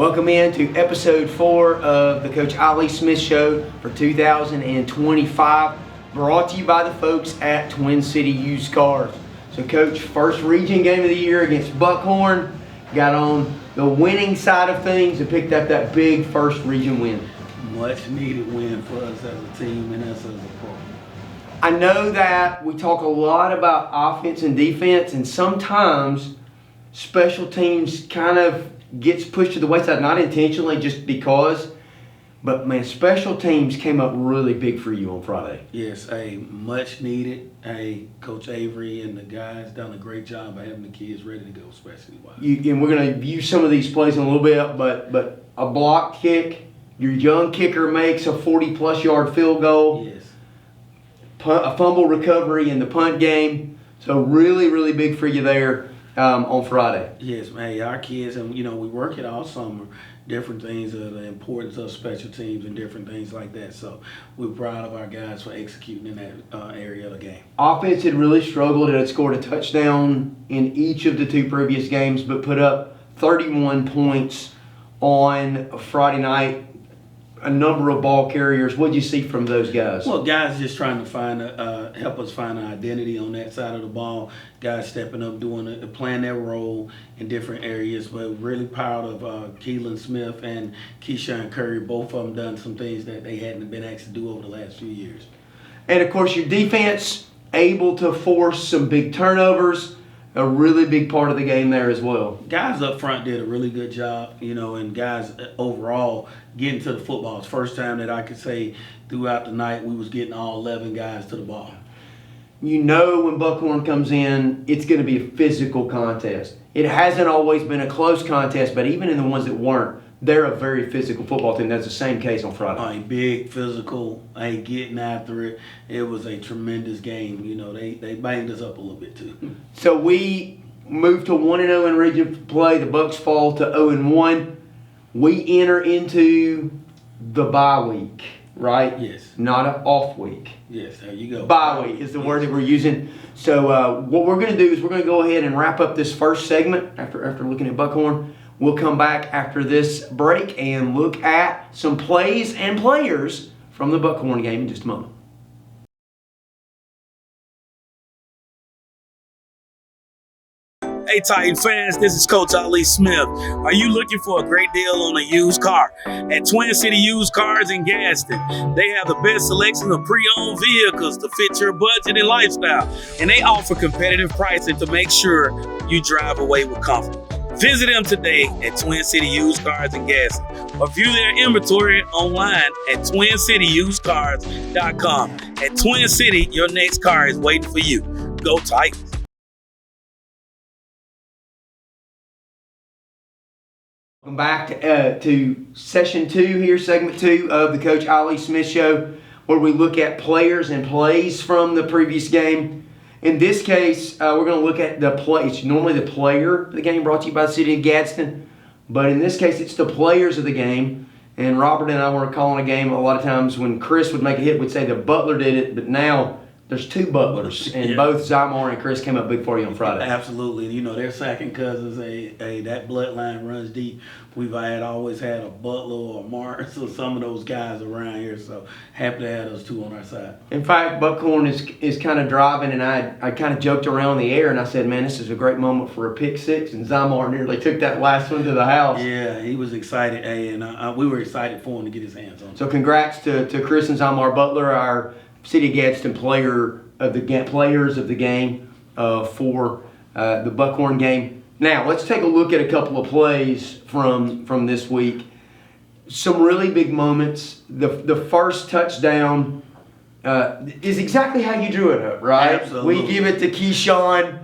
Welcome in to episode 4 of the Coach Ali Smith Show for 2025, brought to you by the folks at Twin City Used Cars. So, Coach, first region game of the year against Buckhorn, got on the winning side of things and picked up that big first region win. Much needed win for us as a team and us as a program. I know that we talk a lot about offense and defense, and sometimes special teams kind of gets pushed to the wayside, not intentionally, just because. But man, special teams came up really big for you on Friday. Yes, much needed. Coach Avery and the guys done a great job of having the kids ready to go, especially wise. And we're going to view some of these plays in a little bit, but a block kick, your young kicker makes a 40-plus yard field goal. Yes. A fumble recovery in the punt game. So really, really big for you there on Friday. Yes, man. Our kids, and we work it all summer, different things of the importance of special teams and different things like that. So we're proud of our guys for executing in that area of the game. Offense had really struggled and had scored a touchdown in each of the two previous games, but put up 31 points on Friday night. A number of ball carriers. What did you see from those guys? Well, guys just trying to find help us find an identity on that side of the ball. Guys stepping up, playing their role in different areas. But really proud of Keelan Smith and Keyshawn Curry. Both of them done some things that they hadn't been asked to do over the last few years. And of course, your defense able to force some big turnovers. A really big part of the game there as well. Guys up front did a really good job, and guys overall getting to the football. It's the first time that I could say throughout the night we was getting all 11 guys to the ball. You know when Buckhorn comes in, it's going to be a physical contest. It hasn't always been a close contest, but even in the ones that weren't, they're a very physical football team. That's the same case on Friday. Big, physical, getting after it. It was a tremendous game. They banged us up a little bit too. So we moved to 1-0 in region play. The Bucks fall to 0-1. We enter into the bye week, right? Yes. Not an off week. Yes, there you go. Bye week is the word that we're using. So what we're going to do is we're going to go ahead and wrap up this first segment after looking at Buckhorn. We'll come back after this break and look at some plays and players from the Buckhorn game in just a moment. Hey Titan fans, this is Coach Ali Smith. Are you looking for a great deal on a used car? At Twin City Used Cars in Gaston, they have the best selection of pre-owned vehicles to fit your budget and lifestyle. And they offer competitive pricing to make sure you drive away with comfort. Visit them today at Twin City Used Cars in Gaston or view their inventory online at twincityusedcars.com. At Twin City, your next car is waiting for you. Go Titans. Welcome back to session 2 here, segment 2 of the Coach Ali Smith Show, where we look at players and plays from the previous game. In this case, we're going to look at the play. It's normally the player of the game brought to you by the City of Gadsden, but in this case, it's the players of the game. And Robert and I were calling a game a lot of times when Chris would make a hit, we'd say the Butler did it, but now there's 2 Butlers, and both Zymar and Chris came up big for you on Friday. Absolutely. They're second cousins. That bloodline runs deep. We've always had a Butler or a Mars or some of those guys around here, so happy to have those 2 on our side. In fact, Buckhorn is kind of driving, and I kind of joked around the air, and I said, man, this is a great moment for a pick 6, and Zymar nearly took that last one to the house. Yeah, he was excited, and we were excited for him to get his hands on it. So congrats to Chris and Zymar Butler, our City of Gadsden players of the game for the Buckhorn game. Now, let's take a look at a couple of plays from this week. Some really big moments. The first touchdown is exactly how you drew it up, right? Absolutely. We give it to Keyshawn.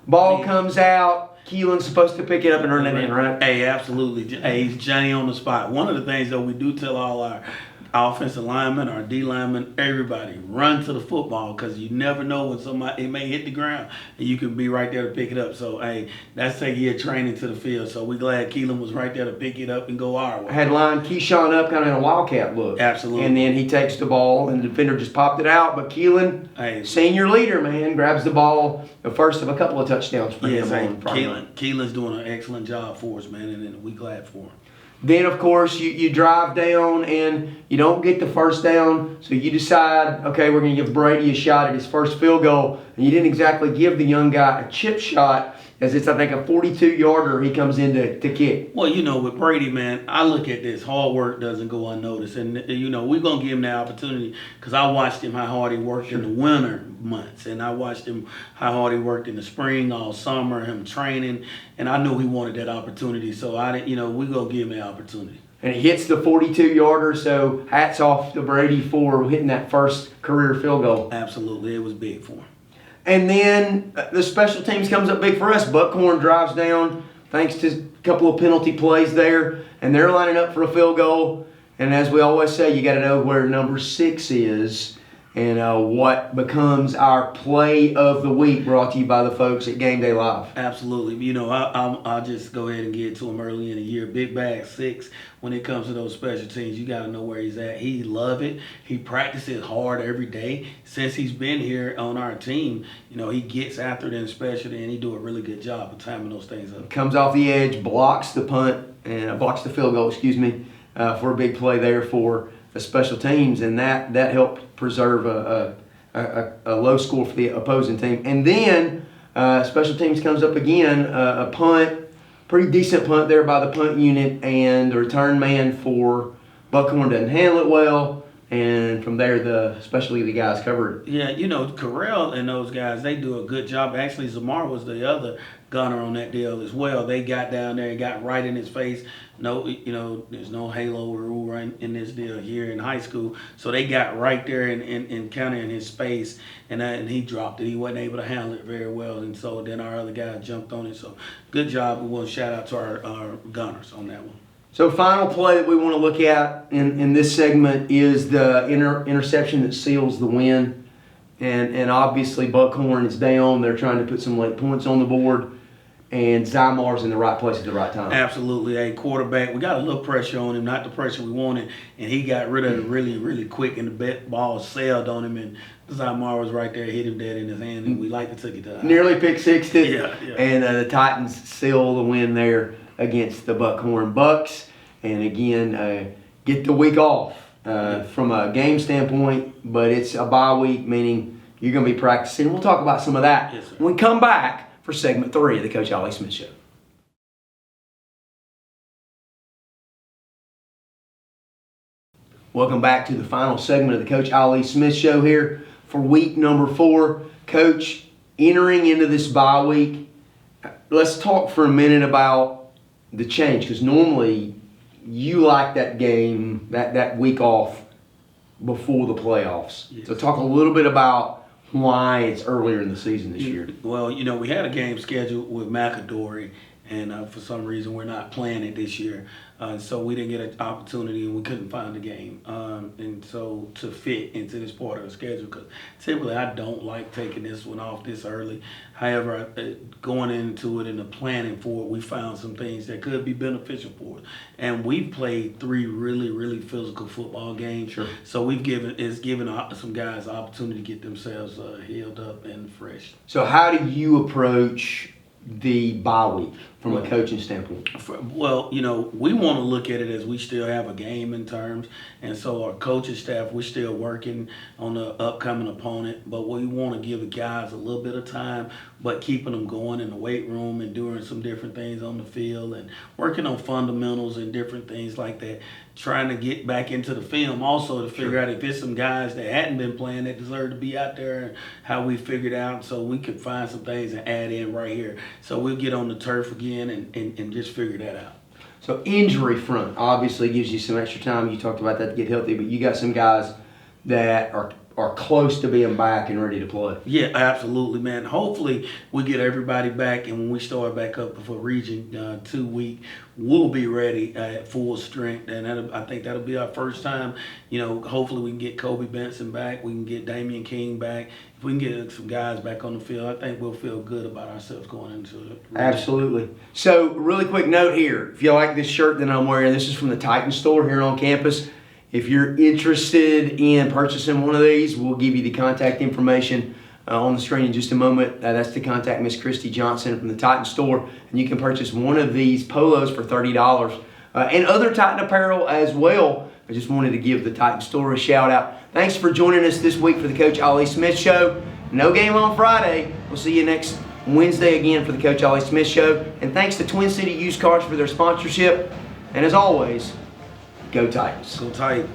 Ball comes out. Keelan's supposed to pick it up and run it in, right? Hey, absolutely. Hey, he's Johnny on the spot. One of the things that we do tell all our offensive linemen, our D linemen, everybody, run to the football because you never know when it may hit the ground and you can be right there to pick it up. So, hey, that's taking your training to the field. So we're glad Keelan was right there to pick it up and go our way. I had lined Keyshawn up kind of in a wildcat look. Absolutely. And then he takes the ball and the defender just popped it out. But Keelan, senior leader, man, grabs the ball, the first of a couple of touchdowns for him on Friday. Keelan's doing an excellent job for us, man, and we're glad for him. Then, of course, you drive down and you don't get the first down, so you decide, okay, we're going to give Brady a shot at his first field goal, and you didn't exactly give the young guy a chip shot, as it's, I think, a 42-yarder he comes in to kick. Well, with Brady, man, I look at this. Hard work doesn't go unnoticed. And, we're going to give him the opportunity because I watched him how hard he worked in the winter months. And I watched him how hard he worked in the spring, all summer, him training. And I knew he wanted that opportunity. So, we're going to give him the opportunity. And he hits the 42-yarder, so hats off to Brady for hitting that first career field goal. Absolutely. It was big for him. And then the special teams comes up big for us. Buckhorn drives down thanks to a couple of penalty plays there, and they're lining up for a field goal. And as we always say, you got to know where number 6 is and what becomes our play of the week, brought to you by the folks at Game Day Live. Absolutely. I'll just go ahead and get to him early in the year. Big Bag 6, when it comes to those special teams, you got to know where he's at. He love it. He practices hard every day. Since he's been here on our team, he gets after it in specialty, and he do a really good job of timing those things up. Comes off the edge, blocks the punt, and blocks the field goal, for a big play there for the special teams, and that helped preserve a low score for the opposing team. And then special teams comes up again, a punt, pretty decent punt there by the punt unit, and the return man for Buckhorn doesn't handle it well, and from there the specialty guys covered it. Yeah, Carell and those guys, they do a good job. Actually, Zamar was the other gunner on that deal as well. They got down there and got right in his face. No, there's no halo rule right in this deal here in high school. So they got right there and kind of in his space, and he dropped it. He wasn't able to handle it very well, and so then our other guy jumped on it. So good job. We want to shout out to our gunners on that one. So final play that we want to look at in this segment is the interception that seals the win. And obviously Buckhorn is down. They're trying to put some late points on the board. And Zymar's in the right place at the right time. Absolutely. A quarterback, we got a little pressure on him, not the pressure we wanted, and he got rid of it really, really quick, and the ball sailed on him, and Zymar was right there, hit him dead in his hand, and we like to take it to nearly pick sixed it. Yeah. And the Titans seal the win there against the Buckhorn Bucks. And again, get the week off from a game standpoint, but it's a bye week, meaning you're going to be practicing. We'll talk about some of that when we come back for segment 3 of the Coach Ollie Smith Show. Welcome back to the final segment of the Coach Ollie Smith Show here for week number 4. Coach, entering into this bye week, let's talk for a minute about the change, because normally you like that game, that week off before the playoffs. Yes. So talk a little bit about why it's earlier in the season this year. Well, we had a game scheduled with McAdory, and for some reason we're not playing it this year. So we didn't get an opportunity, and we couldn't find a game. And so to fit into this part of the schedule, because typically I don't like taking this one off this early. However, going into it and the planning for it, we found some things that could be beneficial for us. And we've played 3 really, really physical football games. Sure. So we've given some guys the opportunity to get themselves healed up and fresh. So how do you approach the bye week from a coaching standpoint? Well, we want to look at it as we still have a game in terms, and so our coaching staff, we're still working on the upcoming opponent, but we want to give the guys a little bit of time, but keeping them going in the weight room and doing some different things on the field and working on fundamentals and different things like that, trying to get back into the film also to figure out if there's some guys that hadn't been playing that deserve to be out there and how we figured out so we could find some things and add in right here. So we'll get on the turf again and just figure that out. So injury front obviously gives you some extra time. You talked about that to get healthy, but you got some guys that are close to being back and ready to play. Yeah, absolutely, man. Hopefully we get everybody back, and when we start back up for Region 2 week, we'll be ready at full strength, and I think that'll be our first time. Hopefully we can get Kobe Benson back. We can get Damian King back. If we can get some guys back on the field, I think we'll feel good about ourselves going into it. Absolutely. So, really quick note here. If you like this shirt that I'm wearing, this is from the Titan store here on campus. If you're interested in purchasing one of these, we'll give you the contact information on the screen in just a moment. That's to contact Miss Christy Johnson from the Titan store. And you can purchase one of these polos for $30 and other Titan apparel as well. I just wanted to give the Titan store a shout out. Thanks for joining us this week for the Coach Ollie Smith Show. No game on Friday. We'll see you next Wednesday again for the Coach Ollie Smith Show. And thanks to Twin City Used Cars for their sponsorship. And as always, go Titans. So tight.